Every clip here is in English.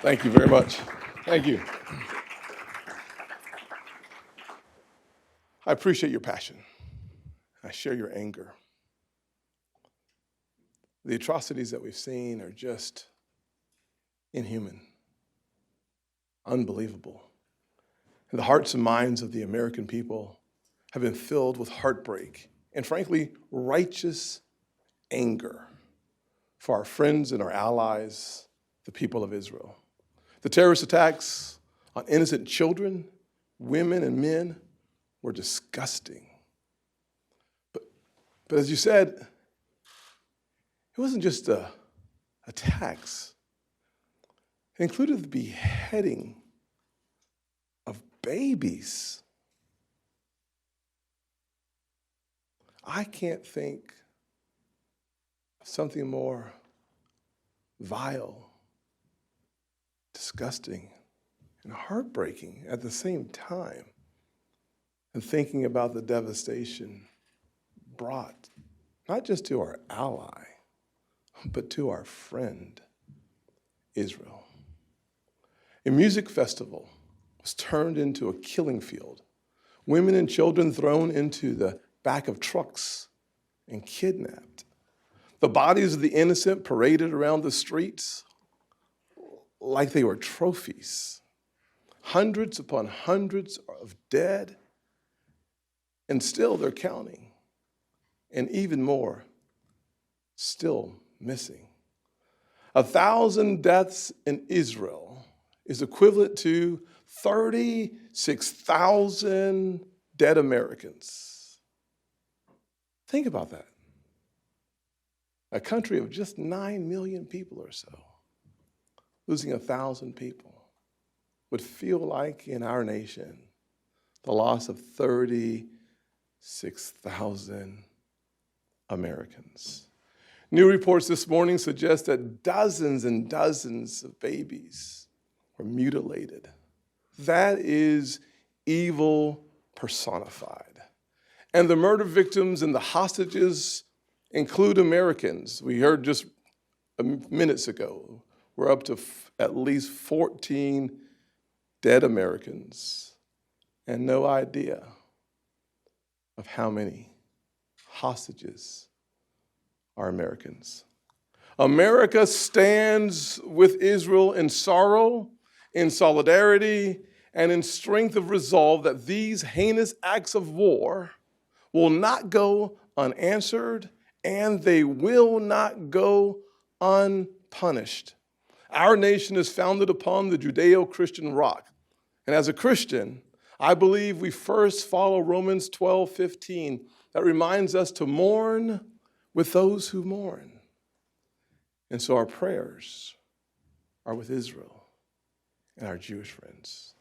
Thank you very much. Thank you. I appreciate your passion. I share your anger. The atrocities that we've seen are just inhuman, unbelievable. And the hearts and minds of the American people have been filled with heartbreak and, frankly, righteous anger for our friends and our allies, the people of Israel. The terrorist attacks on innocent children, women, and men were disgusting. But as you said, it wasn't just attacks. It included the beheading of babies. I can't think of something more vile, disgusting, and heartbreaking at the same time than thinking about the devastation brought not just to our ally, but to our friend, Israel. A music festival was turned into a killing field. Women and children thrown into the back of trucks and kidnapped. The bodies of the innocent paraded around the streets like they were trophies. Hundreds upon hundreds of dead, and still they're counting. And even more, still missing. 1,000 deaths in Israel is equivalent to 36,000 dead Americans. Think about that. A country of just 9 million people or so, losing 1,000 people would feel like in our nation the loss of 36,000 Americans. New reports this morning suggest that dozens and dozens of babies were mutilated. That is evil personified. And the murder victims and the hostages include Americans. We heard just minutes ago, we're up to at least 14 dead Americans and no idea of how many hostages are Americans. America stands with Israel in sorrow, in solidarity, and in strength of resolve that these heinous acts of war will not go unanswered and they will not go unpunished. Our nation is founded upon the Judeo-Christian rock. And as a Christian, I believe we first follow Romans 12:15 that reminds us to mourn with those who mourn. And so our prayers are with Israel and our Jewish friends.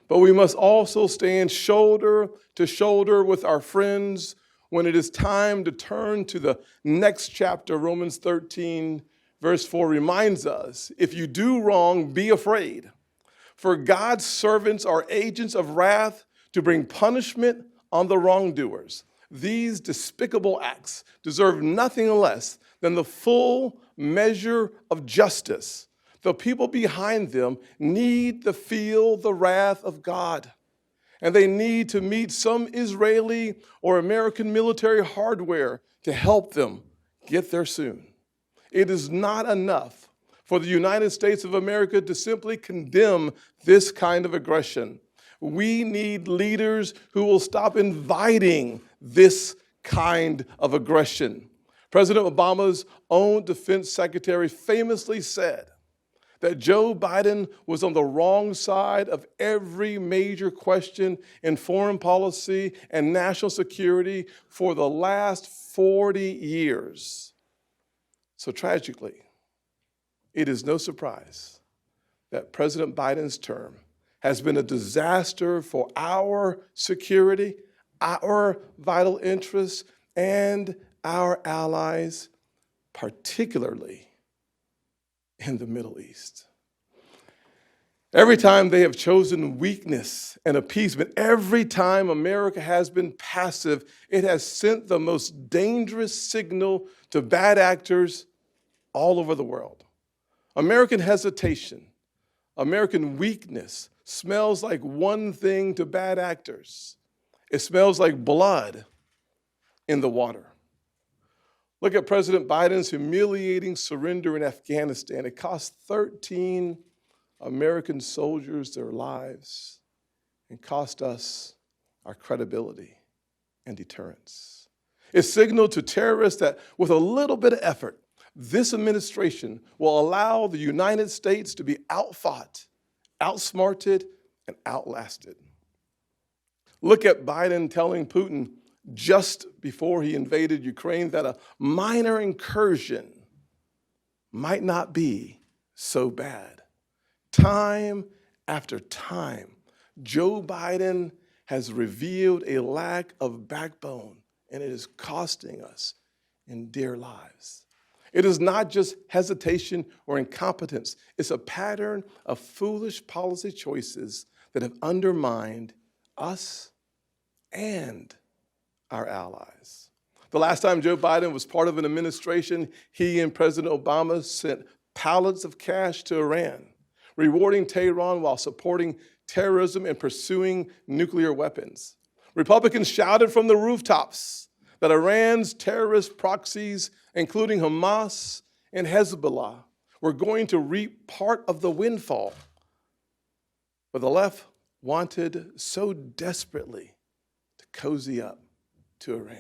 But we must also stand shoulder to shoulder with our friends when it is time to turn to the next chapter. Romans 13, verse 4 reminds us, if you do wrong, be afraid. For God's servants are agents of wrath to bring punishment on the wrongdoers. These despicable acts deserve nothing less than the full measure of justice. The people behind them need to feel the wrath of God, and they need to meet some Israeli or American military hardware to help them get there soon. It is not enough for the United States of America to simply condemn this kind of aggression. We need leaders who will stop inviting this kind of aggression. President Obama's own defense secretary famously said that Joe Biden was on the wrong side of every major question in foreign policy and national security for the last 40 years. So tragically, it is no surprise that President Biden's term has been a disaster for our security, our vital interests, and our allies, particularly in the Middle East. Every time they have chosen weakness and appeasement, every time America has been passive, it has sent the most dangerous signal to bad actors all over the world. American hesitation, American weakness smells like one thing to bad actors. It smells like blood in the water. Look at President Biden's humiliating surrender in Afghanistan. It cost 13 American soldiers their lives and cost us our credibility and deterrence. It signaled to terrorists that with a little bit of effort, this administration will allow the United States to be outfought, outsmarted, and outlasted. Look at Biden telling Putin just before he invaded Ukraine that a minor incursion might not be so bad. Time after time, Joe Biden has revealed a lack of backbone, and it is costing us in dear lives. It is not just hesitation or incompetence. It's a pattern of foolish policy choices that have undermined us and our allies. The last time Joe Biden was part of an administration, he and President Obama sent pallets of cash to Iran, rewarding Tehran while supporting terrorism and pursuing nuclear weapons. Republicans shouted from the rooftops that Iran's terrorist proxies, including Hamas and Hezbollah, were going to reap part of the windfall. But the left wanted so desperately to cozy up to Iran.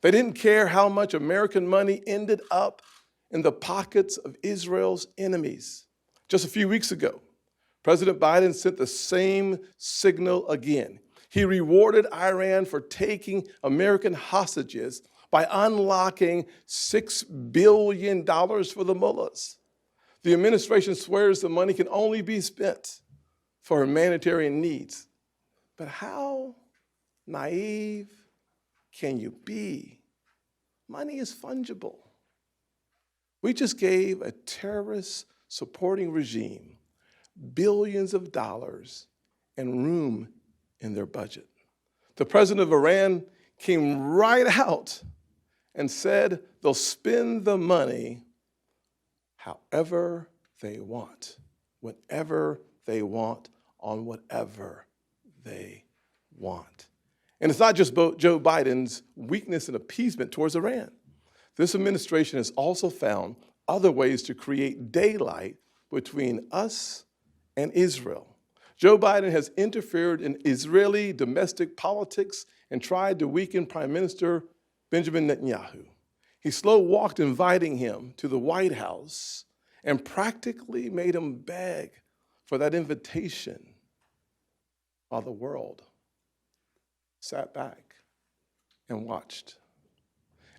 They didn't care how much American money ended up in the pockets of Israel's enemies. Just a few weeks ago, President Biden sent the same signal again. He rewarded Iran for taking American hostages by unlocking $6 billion for the mullahs. The administration swears the money can only be spent for humanitarian needs. But how naive can you be? Money is fungible. We just gave a terrorist-supporting regime billions of dollars and room in their budget. The president of Iran came right out and said they'll spend the money however they want, whenever they want, on whatever they want. And it's not just Joe Biden's weakness and appeasement towards Iran. This administration has also found other ways to create daylight between us and Israel. Joe Biden has interfered in Israeli domestic politics and tried to weaken Prime Minister Benjamin Netanyahu. He slow-walked inviting him to the White House and practically made him beg for that invitation while the world sat back and watched.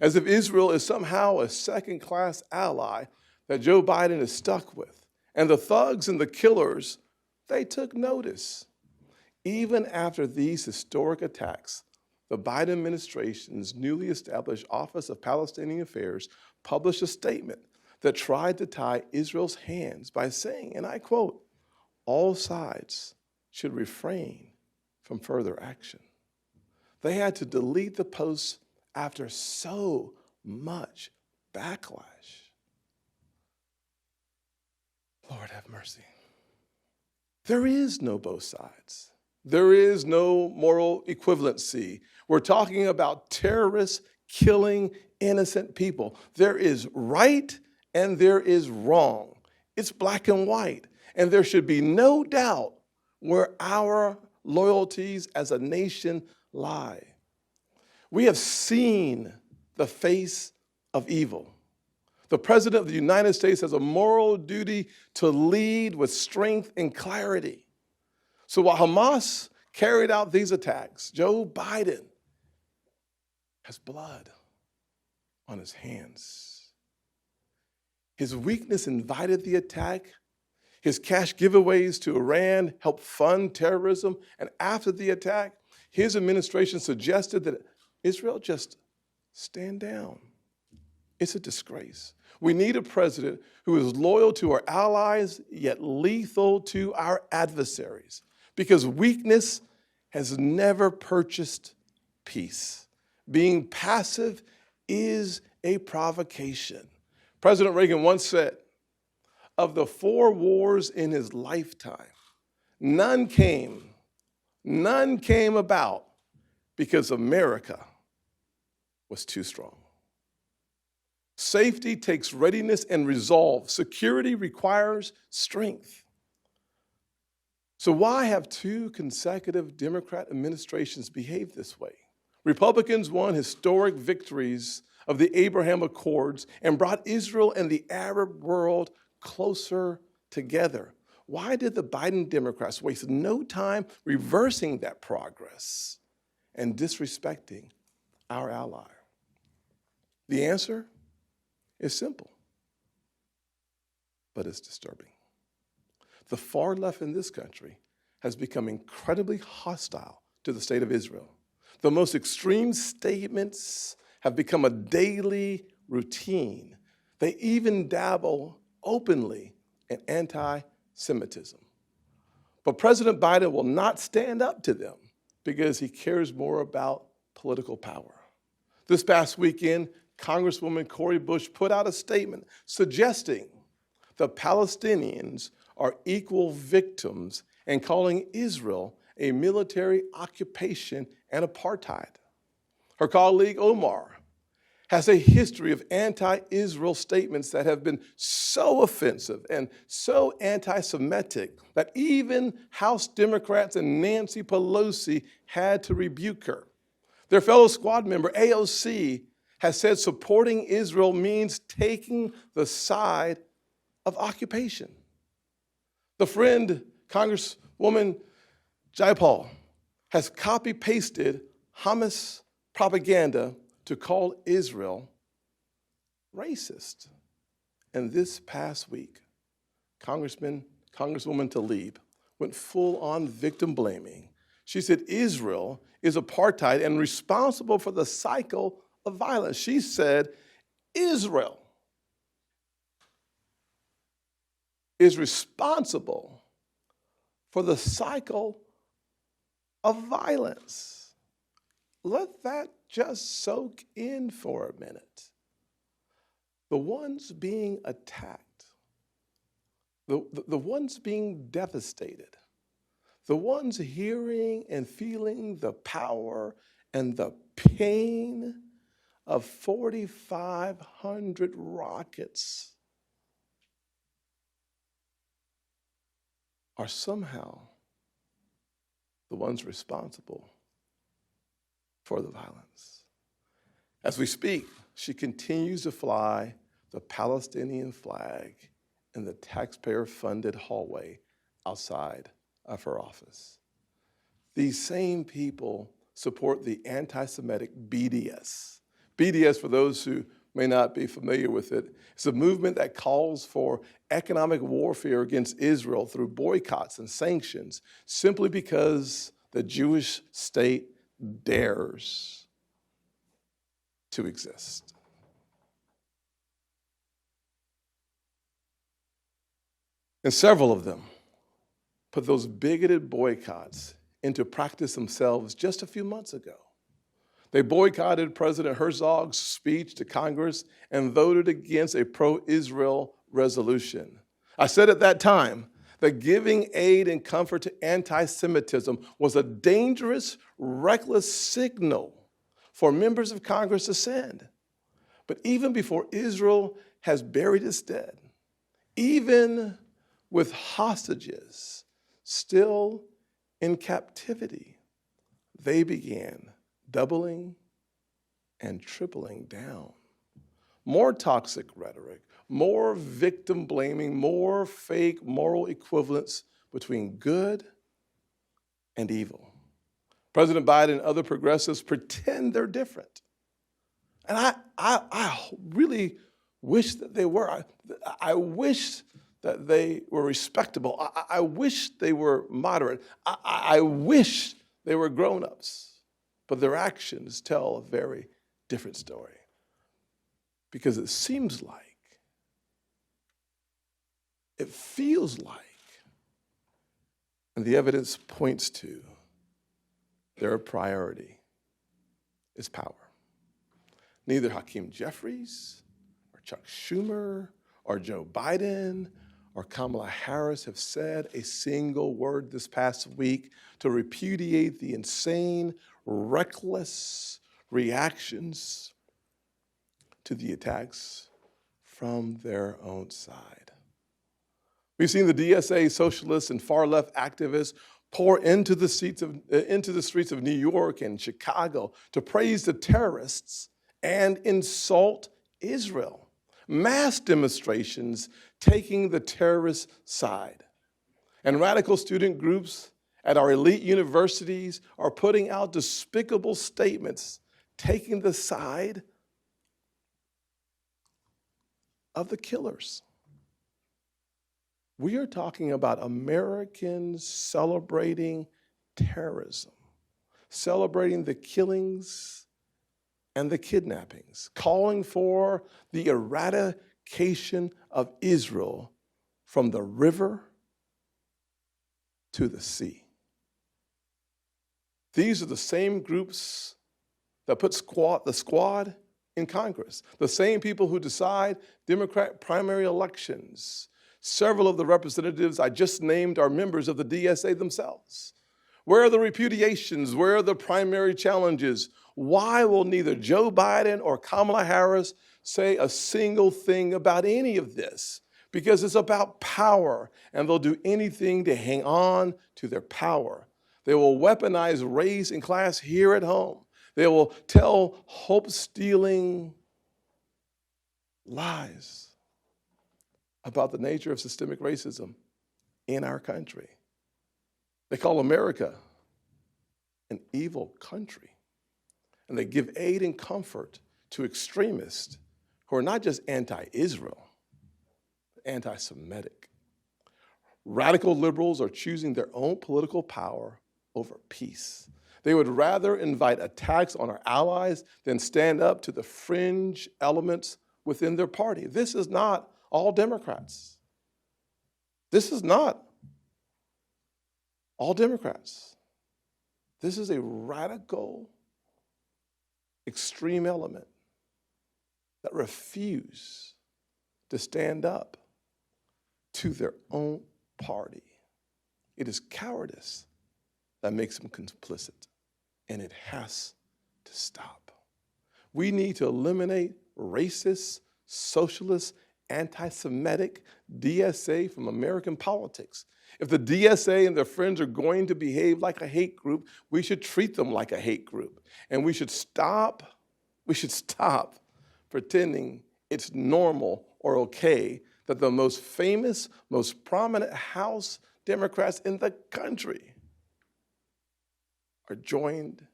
As if Israel is somehow a second-class ally that Joe Biden is stuck with. And the thugs and the killers, they took notice. Even after these historic attacks, the Biden administration's newly established Office of Palestinian Affairs published a statement that tried to tie Israel's hands by saying, and I quote, "All sides should refrain from further action." They had to delete the posts after so much backlash. Lord have mercy. There is no both sides. There is no moral equivalency. We're talking about terrorists killing innocent people. There is right and there is wrong. It's black and white. And there should be no doubt where our loyalties as a nation lie. We have seen the face of evil. The President of the United States has a moral duty to lead with strength and clarity. So while Hamas carried out these attacks, Joe Biden has blood on his hands. His weakness invited the attack. His cash giveaways to Iran helped fund terrorism. And after the attack, his administration suggested that Israel just stand down. It's a disgrace. We need a president who is loyal to our allies, yet lethal to our adversaries, because weakness has never purchased peace. Being passive is a provocation. President Reagan once said, of the 4 wars in his lifetime, none came about because America was too strong. Safety takes readiness and resolve. Security requires strength. So why have 2 consecutive Democrat administrations behaved this way? Republicans won historic victories of the Abraham Accords and brought Israel and the Arab world closer together. Why did the Biden Democrats waste no time reversing that progress and disrespecting our ally? The answer is simple, but it's disturbing. The far left in this country has become incredibly hostile to the state of Israel. The most extreme statements have become a daily routine. They even dabble openly in anti-Semitism. But President Biden will not stand up to them because he cares more about political power. This past weekend, Congresswoman Cori Bush put out a statement suggesting the Palestinians are equal victims and calling Israel a military occupation and apartheid. Her colleague Omar has a history of anti-Israel statements that have been so offensive and so anti-Semitic that even House Democrats and Nancy Pelosi had to rebuke her. Their fellow squad member, AOC, has said supporting Israel means taking the side of occupation. The friend, Congresswoman Jayapal, has copy-pasted Hamas propaganda to call Israel racist. And this past week, Congresswoman Tlaib went full-on victim blaming. She said Israel is apartheid and responsible for the cycle of violence. She said Israel is responsible for the cycle of violence. Let that just soak in for a minute. The ones being attacked, the ones being devastated, the ones hearing and feeling the power and the pain of 4,500 rockets are somehow the ones responsible for the violence. As we speak, she continues to fly the Palestinian flag in the taxpayer-funded hallway outside of her office. These same people support the anti-Semitic BDS. BDS, for those who may not be familiar with it, is a movement that calls for economic warfare against Israel through boycotts and sanctions simply because the Jewish state dares to exist. And several of them put those bigoted boycotts into practice themselves just a few months ago. They boycotted President Herzog's speech to Congress and voted against a pro-Israel resolution. I said at that time that giving aid and comfort to anti-Semitism was a dangerous, reckless signal for members of Congress to send. But even before Israel has buried its dead, even with hostages still in captivity, they began doubling and tripling down. More toxic rhetoric, more victim blaming, more fake moral equivalence between good and evil. President Biden and other progressives pretend they're different. And I really wish that they were. I wish that they were respectable. I wish they were moderate. I wish they were grown-ups. But their actions tell a very different story. Because it seems like, it feels like, and the evidence points to, their priority is power. Neither Hakeem Jeffries or Chuck Schumer or Joe Biden or Kamala Harris have said a single word this past week to repudiate the insane, reckless reactions to the attacks from their own side. We've seen the DSA socialists and far-left activists pour into the streets of New York and Chicago to praise the terrorists and insult Israel. Mass demonstrations taking the terrorist side. And radical student groups at our elite universities are putting out despicable statements taking the side of the killers. We are talking about Americans celebrating terrorism, celebrating the killings and the kidnappings, calling for the eradication of Israel from the river to the sea. These are the same groups that put the squad in Congress, the same people who decide Democrat primary elections. Several of the representatives I just named are members of the DSA themselves. Where are the repudiations? Where are the primary challenges? Why will neither Joe Biden or Kamala Harris say a single thing about any of this? Because it's about power, and they'll do anything to hang on to their power. They will weaponize race and class here at home. They will tell hope-stealing lies about the nature of systemic racism in our country. They call America an evil country. And they give aid and comfort to extremists who are not just anti-Israel, but anti-Semitic. Radical liberals are choosing their own political power over peace. They would rather invite attacks on our allies than stand up to the fringe elements within their party. This is not all Democrats. This is not all Democrats. This is a radical, extreme element that refuse to stand up to their own party. It is cowardice that makes them complicit, and it has to stop. We need to eliminate racist, socialist, anti-Semitic DSA from American politics. If the DSA and their friends are going to behave like a hate group, we should treat them like a hate group. And we should stop pretending it's normal or okay that the most famous, most prominent House Democrats in the country are joined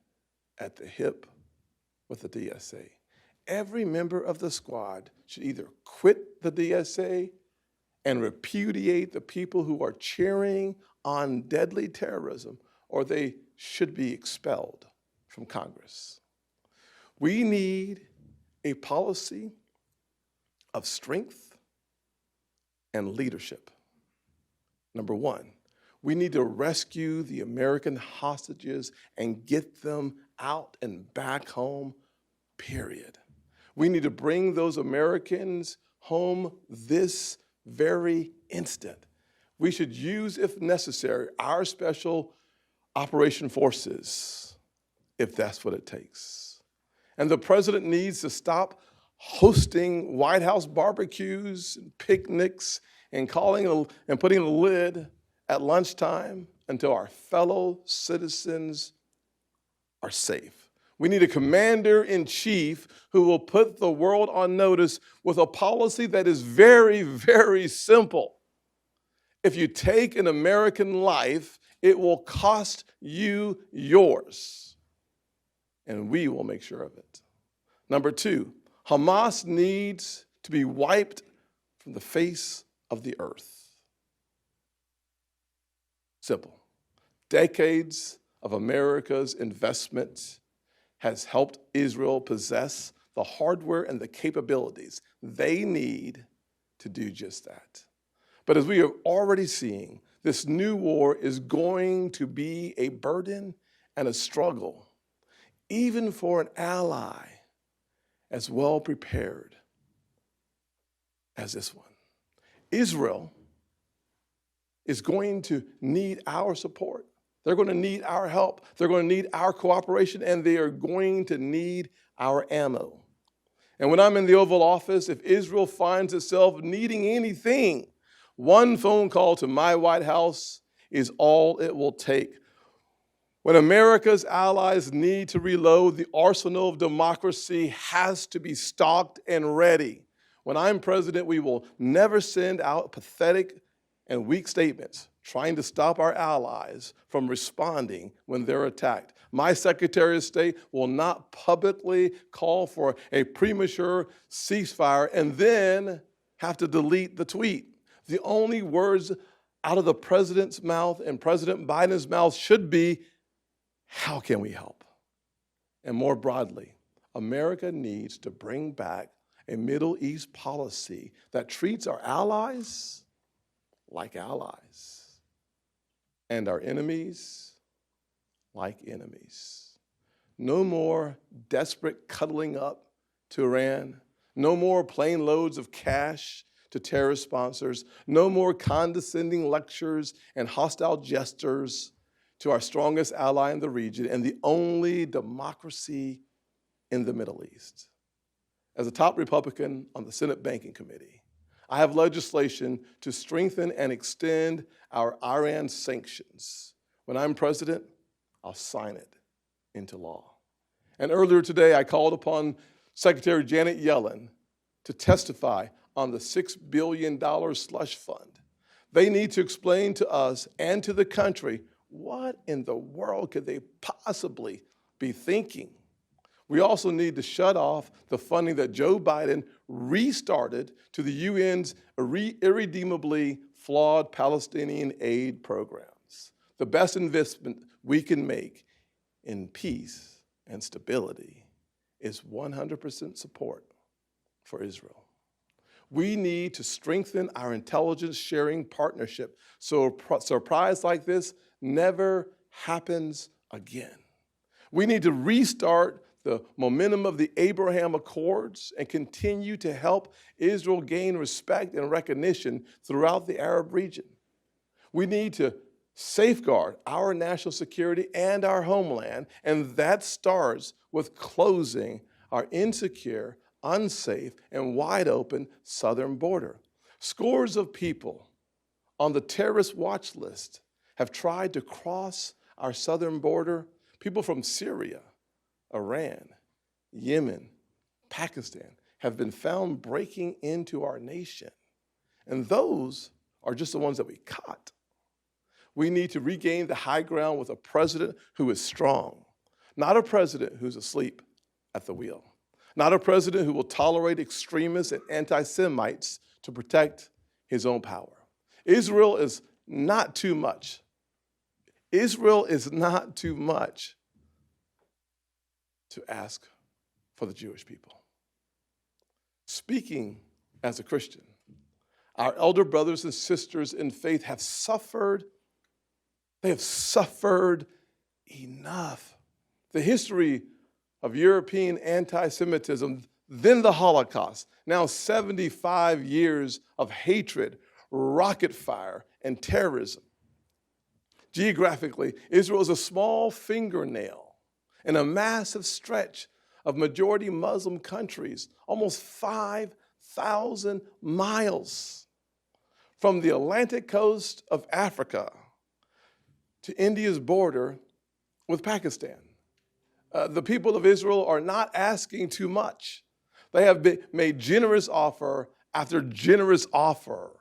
at the hip with the DSA. Every member of the squad should either quit the DSA and repudiate the people who are cheering on deadly terrorism, or they should be expelled from Congress. We need a policy of strength and leadership. Number one, we need to rescue the American hostages and get them out and back home, period. We need to bring those Americans home this very instant. We should use, if necessary, our special operation forces, if that's what it takes. And the president needs to stop hosting White House barbecues and picnics and putting a lid at lunchtime until our fellow citizens are safe. We need a commander-in-chief who will put the world on notice with a policy that is very, very simple. If you take an American life, it will cost you yours. And we will make sure of it. Number two, Hamas needs to be wiped from the face of the earth. Simple. Decades of America's investment has helped Israel possess the hardware and the capabilities they need to do just that. But as we are already seeing, this new war is going to be a burden and a struggle, even for an ally as well prepared as this one. Israel is going to need our support. They're going to need our help. They're going to need our cooperation, and they are going to need our ammo. And when I'm in the Oval Office, if Israel finds itself needing anything, one phone call to my White House is all it will take. When America's allies need to reload, the arsenal of democracy has to be stocked and ready. When I'm president, we will never send out pathetic and weak statements trying to stop our allies from responding when they're attacked. My Secretary of State will not publicly call for a premature ceasefire and then have to delete the tweet. The only words out of the president's mouth and President Biden's mouth should be, how can we help? And more broadly, America needs to bring back a Middle East policy that treats our allies like allies and our enemies like enemies. No more desperate cuddling up to Iran. No more plane loads of cash to terrorist sponsors. No more condescending lectures and hostile gestures to our strongest ally in the region and the only democracy in the Middle East. As a top Republican on the Senate Banking Committee, I have legislation to strengthen and extend our Iran sanctions. When I'm president, I'll sign it into law. And earlier today, I called upon Secretary Janet Yellen to testify on the $6 billion slush fund. They need to explain to us and to the country what in the world could they possibly be thinking. We also need to shut off the funding that Joe Biden restarted to the UN's irredeemably flawed Palestinian aid programs. The best investment we can make in peace and stability is 100% support for Israel. We need to strengthen our intelligence sharing partnership so a surprise like this never happens again. We need to restart the momentum of the Abraham Accords and continue to help Israel gain respect and recognition throughout the Arab region. We need to safeguard our national security and our homeland, and that starts with closing our insecure, unsafe, and wide open southern border. Scores of people on the terrorist watch list have tried to cross our southern border, people from Syria, Iran, Yemen, Pakistan have been found breaking into our nation. And those are just the ones that we caught. We need to regain the high ground with a president who is strong, not a president who's asleep at the wheel, not a president who will tolerate extremists and anti-Semites to protect his own power. Israel is not too much. Israel is not too much to ask for the Jewish people. Speaking as a Christian, our elder brothers and sisters in faith have suffered. They have suffered enough. The history of European anti-Semitism, then the Holocaust, now 75 years of hatred, rocket fire, and terrorism. Geographically, Israel is a small fingernail in a massive stretch of majority Muslim countries, almost 5,000 miles from the Atlantic coast of Africa to India's border with Pakistan. The people of Israel are not asking too much. They have made generous offer after generous offer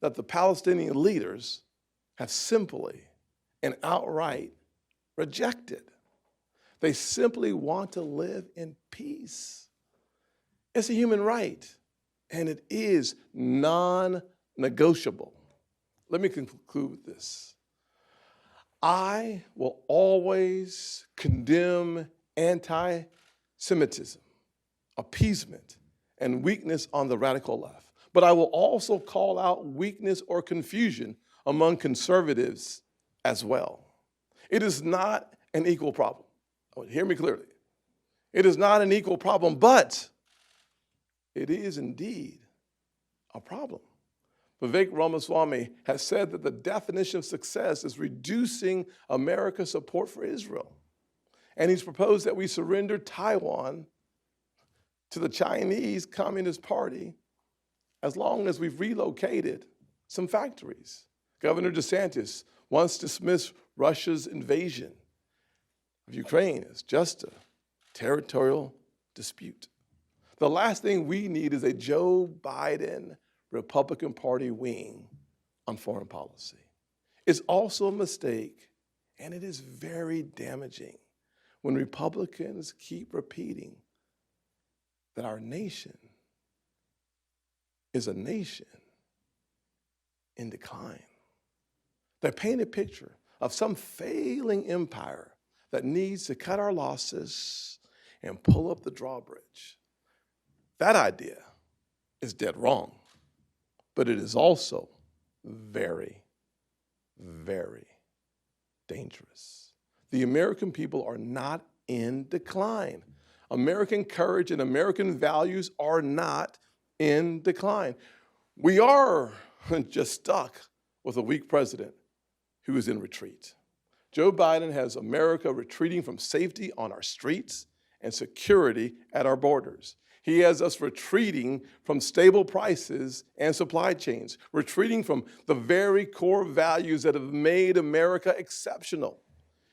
that the Palestinian leaders have simply and outright rejected. They simply want to live in peace. It's a human right, and it is non-negotiable. Let me conclude with this. I will always condemn anti-Semitism, appeasement, and weakness on the radical left. But I will also call out weakness or confusion among conservatives as well. It is not an equal problem. Hear me clearly. It is not an equal problem, but it is indeed a problem. Vivek Ramaswamy has said that the definition of success is reducing America's support for Israel. And he's proposed that we surrender Taiwan to the Chinese Communist Party as long as we've relocated some factories. Governor DeSantis once dismissed Russia's invasion of Ukraine as just a territorial dispute. The last thing we need is a Joe Biden Republican Party wing on foreign policy. It's also a mistake, and it is very damaging when Republicans keep repeating that our nation is a nation in decline. They paint a picture of some failing empire that needs to cut our losses and pull up the drawbridge. That idea is dead wrong, but it is also very, very dangerous. The American people are not in decline. American courage and American values are not in decline. We are just stuck with a weak president who is in retreat. Joe Biden has America retreating from safety on our streets and security at our borders. He has us retreating from stable prices and supply chains, retreating from the very core values that have made America exceptional,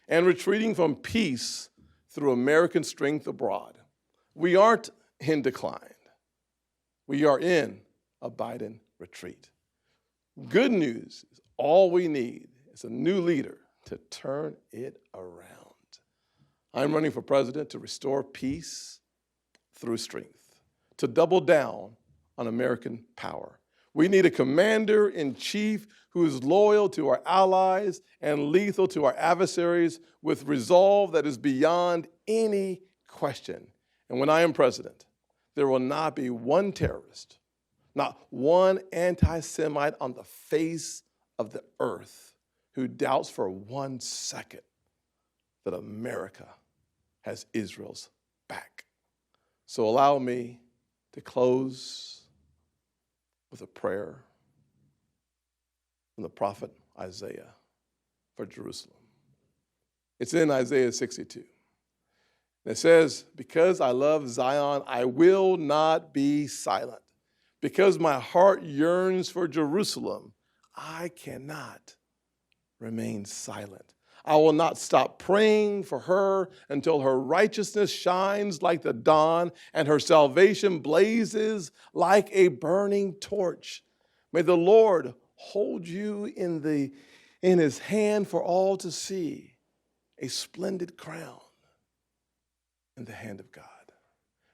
and retreating from peace through American strength abroad. We aren't in decline. We are in a Biden retreat. Good news is all we need is a new leader to turn it around. I'm running for president to restore peace through strength, to double down on American power. We need a commander-in-chief who is loyal to our allies and lethal to our adversaries with resolve that is beyond any question. And when I am president, there will not be one terrorist, not one anti-Semite on the face of the earth who doubts for 1 second that America has Israel's back. So allow me to close with a prayer from the prophet Isaiah for Jerusalem. It's in Isaiah 62. It says, because I love Zion, I will not be silent. Because my heart yearns for Jerusalem, I cannot remain silent. I will not stop praying for her until her righteousness shines like the dawn and her salvation blazes like a burning torch. May the Lord hold you in his hand for all to see, a splendid crown in the hand of God.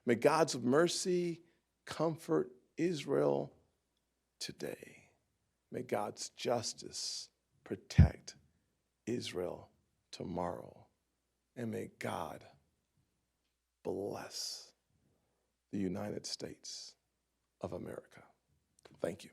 May God's mercy comfort Israel today. May God's justice protect Israel tomorrow. And may God bless the United States of America. Thank you.